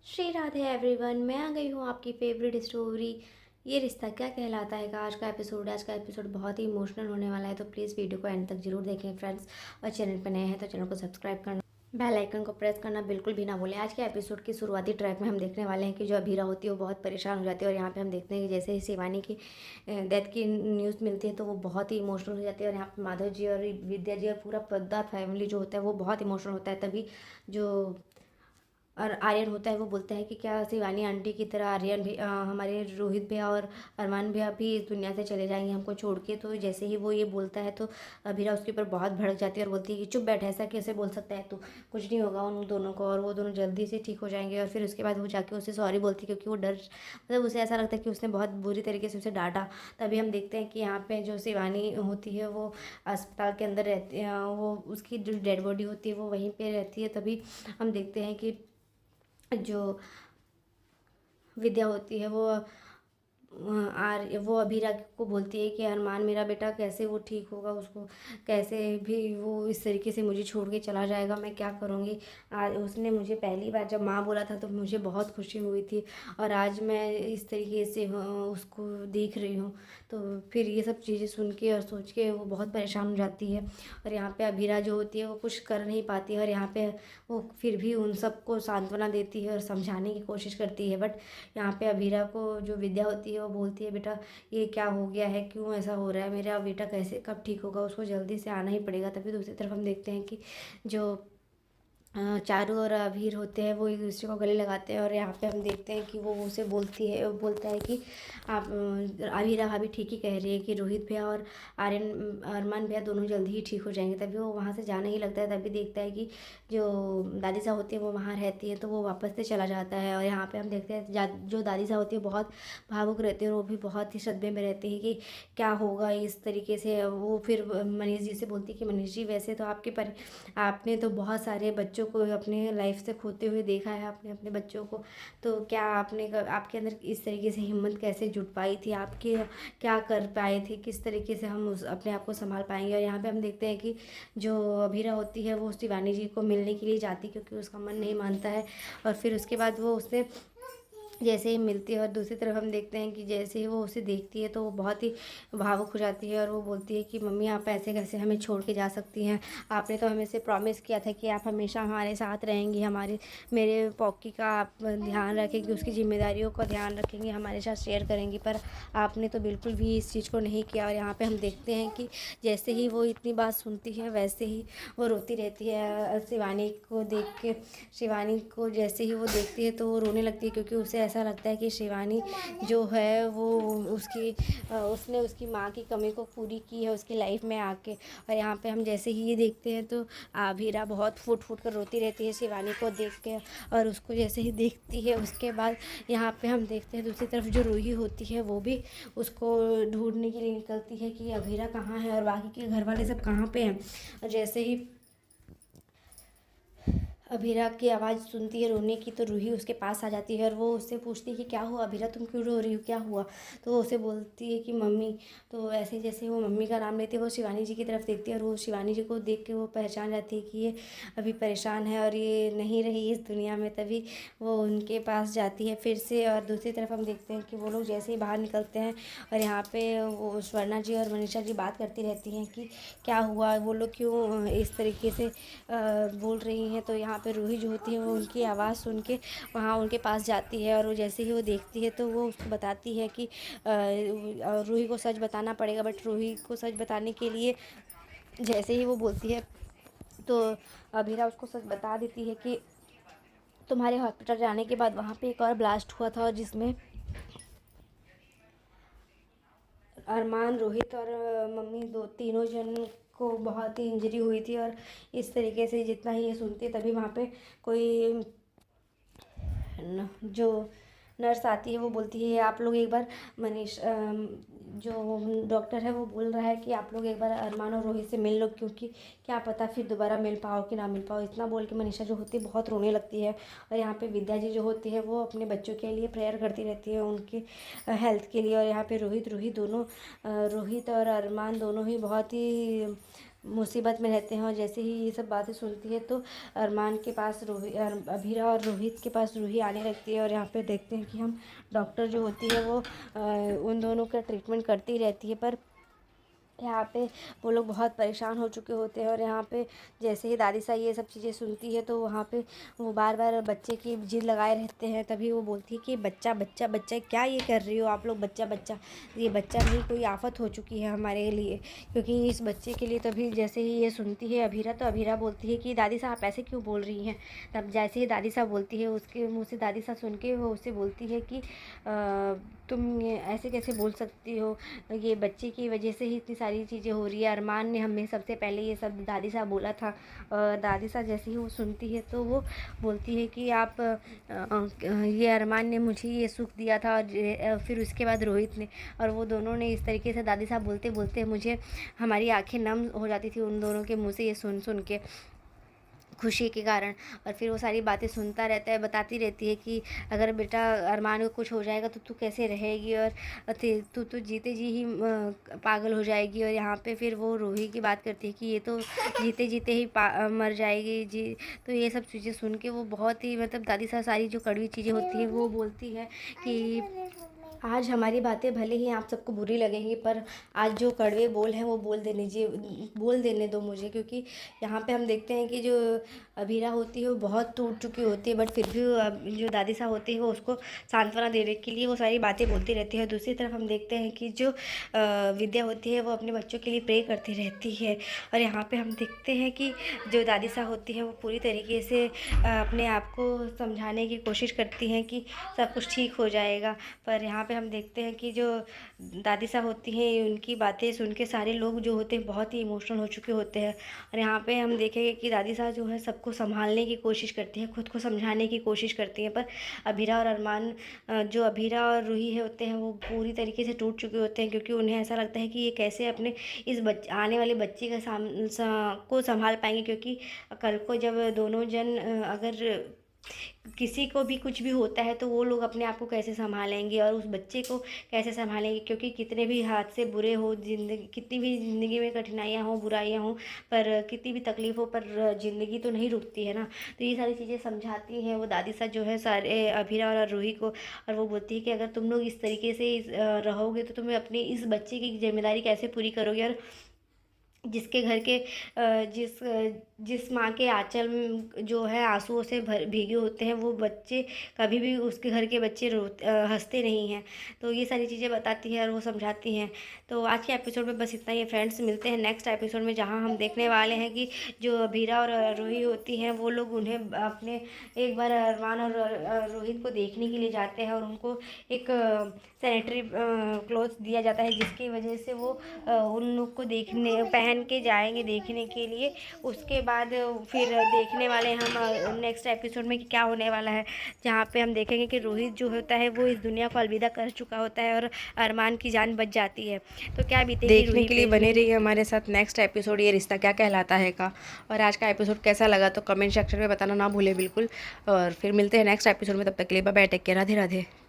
Shri Radhe everyone, मैं आ गई हूँ आपकी फेवरेट स्टोरी ये रिश्ता क्या कहलाता है का आज का एपिसोड बहुत ही इमोशनल होने वाला है। तो प्लीज़ वीडियो को एंड तक जरूर देखें फ्रेंड्स। और चैनल पर नए हैं तो चैनल को सब्सक्राइब करना, बेल आइकन को प्रेस करना बिल्कुल भी ना भूलें। आज के एपिसोड की शुरुआती ट्रैक में हम देखने वाले हैं कि जो अभीरा होती है वो बहुत परेशान हो जाती है। और यहाँ पे हम देखते हैं कि जैसे ही शिवानी की डेथ की न्यूज़ मिलती है तो वो बहुत ही इमोशनल हो जाती है। और यहाँ पे माधव जी और विद्या जी और पूरा पद्दा फैमिली जो होता है वो बहुत इमोशनल होता है। तभी जो और आर्यन होता है वो बोलता है कि क्या शिवानी आंटी की तरह आर्यन भी हमारे रोहित भैया और अरमान भैया भी इस दुनिया से चले जाएंगे हमको छोड़ के। तो जैसे ही वो ये बोलता है तो अभीरा उसके ऊपर बहुत भड़क जाती है और बोलती है कि चुप बैठ, ऐसा कैसे बोल सकता है तू, कुछ नहीं होगा उन दोनों को और वो दोनों जल्दी से ठीक हो जाएंगे। और फिर उसके बाद वो जाके उसे सॉरी बोलती है क्योंकि वो डर, मतलब उसे ऐसा लगता है कि उसने बहुत बुरी तरीके से उसे डांटा। तभी हम देखते हैं कि यहाँ पे जो शिवानी होती है वो अस्पताल के अंदर रहती है, वो उसकी जो डेड बॉडी होती है वो वहीं पे रहती है। तभी हम देखते हैं कि जो विद्या होती है वो वो अभीरा को बोलती है कि अरमान मेरा बेटा कैसे वो ठीक होगा, उसको कैसे भी वो इस तरीके से मुझे छोड़ के चला जाएगा, मैं क्या करूँगी। आज उसने मुझे पहली बार जब माँ बोला था तो मुझे बहुत खुशी हुई थी और आज मैं इस तरीके से उसको देख रही हूँ। तो फिर ये सब चीज़ें सुन के और सोच के वो बहुत परेशान हो जाती है। और यहाँ पे अभीरा जो होती है वो कुछ कर नहीं पाती है और यहाँ पे वो फिर भी उन सबको सांत्वना देती है और समझाने की कोशिश करती है। बट यहाँ पे अभीरा को जो विद्या होती है वो बोलती है बेटा ये क्या हो गया है, क्यों ऐसा हो रहा है, मेरा बेटा कैसे कब ठीक होगा, उसको जल्दी से आना ही पड़ेगा। तभी दूसरी तरफ हम देखते हैं कि जो चारू और अभीर होते हैं वो एक दूसरे को गले लगाते हैं। और यहाँ पे हम देखते हैं कि वो उसे बोलता है कि आप अभीरा भाभी ठीक ही कह रही है कि रोहित भैया और अरमान भैया दोनों जल्दी ही ठीक हो जाएंगे। तभी वो वहाँ से जाने ही लगता है। तभी देखता है कि जो दादी साहब होती है वो वहाँ रहती है तो वो वापस से चला जाता है। और यहाँ पे हम देखते हैं जो दादी साहब होती है बहुत भावुक रहती है और वो भी बहुत ही सदमे में रहती है कि क्या होगा इस तरीके से। वो फिर मनीष जी से बोलती है कि मनीष जी वैसे तो आपने तो बहुत सारे बच्चों को अपने लाइफ से खोते हुए देखा है, आपने अपने बच्चों को, तो क्या आपके अंदर इस तरीके से हिम्मत कैसे जुट पाई थी, आपके क्या कर पाए थे, किस तरीके से हम अपने आप को संभाल पाएंगे। और यहाँ पे हम देखते हैं कि जो अभीरा होती है वो शिवानी जी को मिलने के लिए जाती क्योंकि उसका मन नहीं मानता है। और फिर उसके बाद वो उससे जैसे ही मिलती है और दूसरी तरफ हम देखते हैं कि जैसे ही वो उसे देखती है तो वो बहुत ही भावुक हो जाती है और वो बोलती है कि मम्मी आप ऐसे कैसे हमें छोड़ के जा सकती हैं, आपने तो हमें से प्रॉमिस किया था कि आप हमेशा हमारे साथ रहेंगी, हमारे मेरे पॉकी का आप ध्यान रखेंगी, उसकी जिम्मेदारियों का ध्यान रखेंगी, हमारे साथ शेयर करेंगी, पर आपने तो बिल्कुल भी इस चीज़ को नहीं किया। और यहाँ पर हम देखते हैं कि जैसे ही वो इतनी बात सुनती है वैसे ही वो रोती रहती है शिवानी को देख के। शिवानी को जैसे ही वो देखती है तो वो रोने लगती है क्योंकि उसे ऐसा लगता है कि शिवानी जो है वो उसने उसकी माँ की कमी को पूरी की है उसकी लाइफ में आके। और यहाँ पे हम जैसे ही ये देखते हैं तो आभीरा बहुत फूट फूट कर रोती रहती है शिवानी को देख के। और उसको जैसे ही देखती है उसके बाद यहाँ पे हम देखते हैं दूसरी तरफ जो रूही होती है वो भी उसको ढूंढने के लिए निकलती है कि अभीरा कहाँ है और बाकी के घर वाले सब कहाँ पे हैं। और जैसे ही अभीरा की आवाज़ सुनती है रोने की तो रूही उसके पास आ जाती है और वो उससे पूछती है कि क्या हुआ अभीरा, तुम क्यों रो रही हो, क्या हुआ। तो वो उसे बोलती है कि मम्मी। तो ऐसे जैसे वो मम्मी का नाम लेती है वो शिवानी जी की तरफ देखती है और वो शिवानी जी को देख के वो पहचान जाती है कि ये अभी परेशान है और ये नहीं रही इस दुनिया में। तभी वो उनके पास जाती है फिर से। और दूसरी तरफ हम देखते हैं कि वो लोग जैसे ही बाहर निकलते हैं और यहाँ पे वो स्वर्णा जी और मनीषा जी बात करती रहती हैं कि क्या हुआ, वो लोग क्यों इस तरीके से बोल रही हैं। तो यहाँ पे रूही जो होती है वो उनकी आवाज़ सुन के वहाँ उनके पास जाती है और वो जैसे ही वो देखती है तो वो उसको बताती है कि रूही को सच बताना पड़ेगा। बट रूही को सच बताने के लिए जैसे ही वो बोलती है तो अभीरा उसको सच बता देती है कि तुम्हारे हॉस्पिटल जाने के बाद वहाँ पे एक और ब्लास्ट हुआ था और जिसमें अरमान, रोहित और मम्मी दो तीनों जन को बहुत ही इंजरी हुई थी। और इस तरीके से जितना ही ये सुनती है तभी वहाँ पे कोई जो नर्स आती है वो बोलती है आप लोग एक बार मनीष जो डॉक्टर है वो बोल रहा है कि आप लोग एक बार अरमान और रोहित से मिल लो क्योंकि क्या पता फिर दोबारा मिल पाओ कि ना मिल पाओ। इतना बोल के मनीषा जो होती है बहुत रोने लगती है। और यहाँ पे विद्या जी जो होती है वो अपने बच्चों के लिए प्रेयर करती रहती है उनके हेल्थ के लिए। और यहाँ पे रोहित रोहित और अरमान दोनों ही बहुत ही मुसीबत में रहते हैं। और जैसे ही ये सब बातें सुनती है तो अरमान के पास अभीरा और रोहित के पास रूही आने लगती है। और यहाँ पे देखते हैं कि हम डॉक्टर जो होती है वो उन दोनों का ट्रीटमेंट करती रहती है। पर यहाँ पे वो लोग बहुत परेशान हो चुके होते हैं। और यहाँ पे जैसे ही दादी सा ये सब चीज़ें सुनती है तो वहाँ पे वो बार बार बच्चे की जिद लगाए रहते हैं। तभी वो बोलती है कि बच्चा बच्चा बच्चा क्या ये कर रही हो आप लोग, बच्चा बच्चा, ये बच्चा नहीं कोई आफत हो चुकी है हमारे लिए, क्योंकि इस बच्चे के लिए। तभी जैसे ही ये सुनती है अभीरा, तो अभीरा बोलती है कि दादी साहब आप ऐसे क्यों बोल रही हैं। तब जैसे ही दादी साहब बोलती है, उसके मुँह से दादी साहब सुन के वो उससे बोलती है कि तुम ये ऐसे कैसे बोल सकती हो, ये बच्चे की वजह से ही इतनी सारी चीज़ें हो रही है। अरमान ने हमें सबसे पहले ये सब दादी साहब बोला था। दादी साहब जैसे ही वो सुनती है तो वो बोलती है कि आप ये अरमान ने मुझे ये सुख दिया था, और फिर उसके बाद रोहित ने, और वो दोनों ने इस तरीके से दादी साहब बोलते बोलते मुझे हमारी आंखें नम हो जाती थी उन दोनों के मुँह से ये सुन सुन के, खुशी के कारण। और फिर वो सारी बातें सुनता रहता है, बताती रहती है कि अगर बेटा अरमान को कुछ हो जाएगा तो तू कैसे रहेगी, और तू तो जीते जी ही पागल हो जाएगी। और यहाँ पे फिर वो रूही की बात करती है कि ये तो जीते जीते ही मर जाएगी जी। तो ये सब चीज़ें सुन के वो बहुत ही मतलब दादी साहब सारी जो कड़वी चीज़ें होती हैं वो बोलती है कि आज हमारी बातें भले ही आप सबको बुरी लगेंगी, पर आज जो कड़वे बोल हैं वो बोल देने दो मुझे, क्योंकि यहाँ पे हम देखते हैं कि जो अभीरा होती है वो बहुत टूट चुकी होती है, बट फिर भी जो दादी साहब होती है वो उसको सांत्वना देने के लिए वो सारी बातें बोलती रहती है। दूसरी तरफ हम देखते हैं कि जो विद्या होती है वो अपने बच्चों के लिए प्रे करती रहती है। और यहाँ पे हम देखते हैं कि जो दादी साहब होती है वो पूरी तरीके से अपने आप को समझाने की कोशिश करती हैं कि सब कुछ ठीक हो जाएगा। पर यहाँ पे हम देखते हैं कि जो दादी साहब होती हैं उनकी बातें सुन के सारे लोग जो होते हैं बहुत ही इमोशनल हो चुके होते हैं। और यहाँ पे हम देखेंगे कि दादी साहब जो है सबको संभालने की कोशिश करती हैं, खुद को समझाने की कोशिश करती हैं। पर अभीरा और अरमान, जो अभीरा और रूही है होते हैं वो पूरी तरीके से टूट चुके होते हैं, क्योंकि उन्हें ऐसा लगता है कि ये कैसे अपने इस आने वाले बच्चे को संभाल पाएंगे, क्योंकि कल को जब दोनों जन अगर किसी को भी कुछ भी होता है तो वो लोग अपने आप को कैसे संभालेंगे और उस बच्चे को कैसे संभालेंगे, क्योंकि कितने भी हादसे बुरे हो ज़िंदगी, कितनी भी ज़िंदगी में कठिनाइयाँ हो, बुराइयाँ हो, पर कितनी भी तकलीफ़ हो, पर ज़िंदगी तो नहीं रुकती है ना। तो ये सारी चीज़ें समझाती हैं वो दादी साहब जो है सारे अभीरा और रूही को। और वो बोलती है कि अगर तुम लोग इस तरीके से रहोगे तो तुम्हें अपने इस बच्चे की जिम्मेदारी कैसे पूरी करोगे। और जिसके घर के जिस माँ के आंचल में जो है आंसुओं से भीगे होते हैं वो बच्चे कभी भी उसके घर के बच्चे हंसते नहीं हैं। तो ये सारी चीज़ें बताती है और वो समझाती हैं। तो आज के एपिसोड में बस इतना ही फ्रेंड्स, मिलते हैं नेक्स्ट एपिसोड में जहाँ हम देखने वाले हैं कि जो अभीरा और रूही होती हैं वो लोग उन्हें अपने एक बार अरमान और रोहित को देखने के लिए जाते हैं और उनको एक सैनिटरी क्लॉथ दिया जाता है, जिसकी वजह से वो उन लोग को पहन के जाएंगे देखने के लिए। उसके बाद फिर देखने वाले हम नेक्स्ट एपिसोड में कि क्या होने वाला है, जहाँ पे हम देखेंगे कि रोहित जो होता है वो इस दुनिया को अलविदा कर चुका होता है और अरमान की जान बच जाती है। तो क्या बीतेगी देखने के लिए बने रहिए हमारे साथ नेक्स्ट एपिसोड ये रिश्ता क्या कहलाता है का। और आज का एपिसोड कैसा लगा तो कमेंट सेक्शन में बताना ना भूले बिल्कुल। और फिर मिलते हैं नेक्स्ट एपिसोड में, तब तक के लिए bye bye, take care, Radhe Radhe.